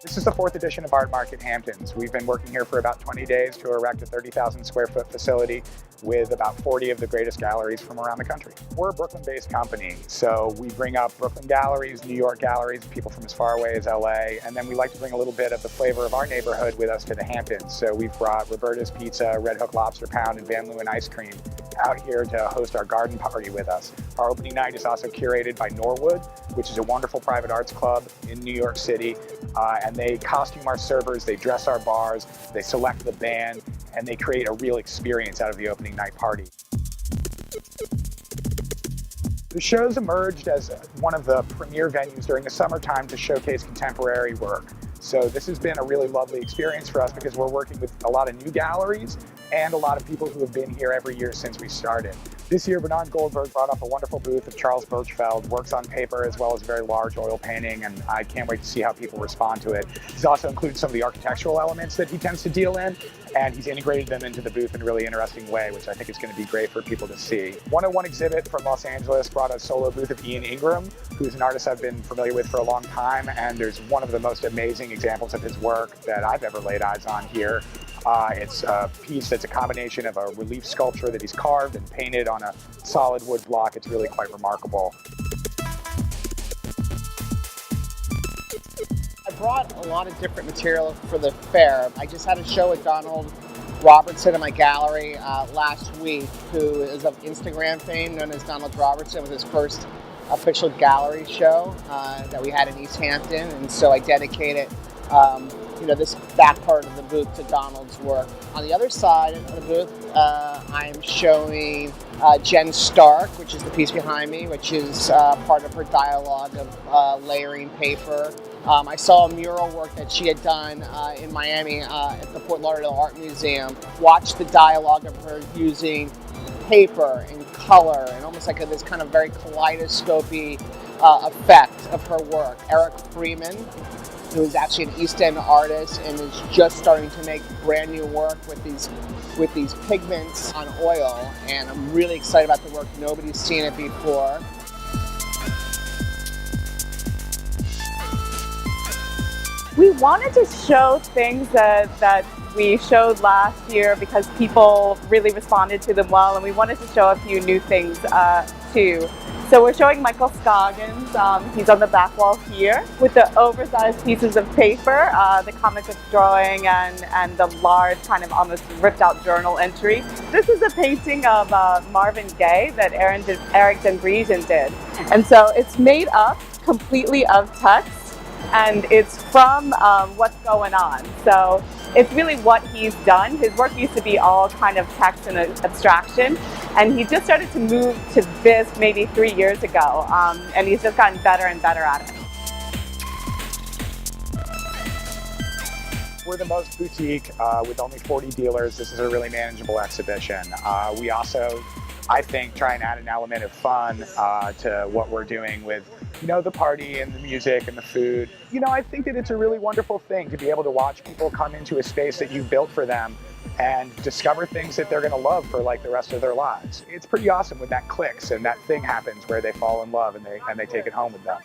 This is the fourth edition of Art Market Hamptons. We've been working here for about 20 days to erect a 30,000 square foot facility with about 40 of the greatest galleries from around the country. We're a Brooklyn-based company, so we bring up Brooklyn galleries, New York galleries, people from as far away as LA, and then we like to bring a little bit of the flavor of our neighborhood with us to the Hamptons. So we've brought Roberta's Pizza, Red Hook Lobster Pound, and Van Leeuwen Ice Cream out here to host our garden party with us. Our opening night is also curated by Norwood, which is a wonderful private arts club in New York City, and they costume our servers, they dress our bars, they select the band, and they create a real experience out of the opening night party. The show's emerged as one of the premier venues during the summertime to showcase contemporary work. So this has been a really lovely experience for us because we're working with a lot of new galleries and a lot of people who have been here every year since we started. This year, Bernard Goldberg brought up a wonderful booth of Charles Birchfeld, works on paper as well as a very large oil painting, and I can't wait to see how people respond to it. He's also included some of the architectural elements that he tends to deal in, and he's integrated them into the booth in a really interesting way, which I think is going to be great for people to see. 101 exhibit from Los Angeles brought a solo booth of Ian Ingram, who's an artist I've been familiar with for a long time, and there's one of the most amazing examples of his work that I've ever laid eyes on here. It's a piece that's a combination of a relief sculpture that he's carved and painted on a solid wood block. It's really quite remarkable. I brought a lot of different material for the fair. I just had a show with Donald Robertson in my gallery last week, who is of Instagram fame, known as Donald Robertson, with his first official gallery show that we had in East Hampton, and so I dedicated this back part of the booth to Donald's work. On the other side of the booth, I'm showing Jen Stark, which is the piece behind me, which is part of her dialogue of layering paper. I saw a mural work that she had done in Miami at the Fort Lauderdale Art Museum. Watched the dialogue of her using paper and color and almost like this kind of very kaleidoscopic effect of her work. Eric Freeman, who is actually an East End artist and is just starting to make brand new work with these pigments on oil, and I'm really excited about the work. Nobody's seen it before. We wanted to show things that we showed last year because people really responded to them well, and we wanted to show a few new things too. So we're showing Michael Scoggins, he's on the back wall here, with the oversized pieces of paper, the comic book drawing, and the large kind of almost ripped out journal entry. This is a painting of Marvin Gaye that Eric Denbrisian did. And so it's made up completely of text, and it's from what's going on. So it's really what he's done. His work used to be all kind of text and abstraction, and he just started to move to this maybe 3 years ago, and he's just gotten better and better at it. We're the most boutique with only 40 dealers. This is a really manageable exhibition. We also, I think, try and add an element of fun to what we're doing with, the party and the music and the food. I think that it's a really wonderful thing to be able to watch people come into a space that you've built for them and discover things that they're going to love for like the rest of their lives. It's pretty awesome when that clicks and that thing happens where they fall in love and they take it home with them.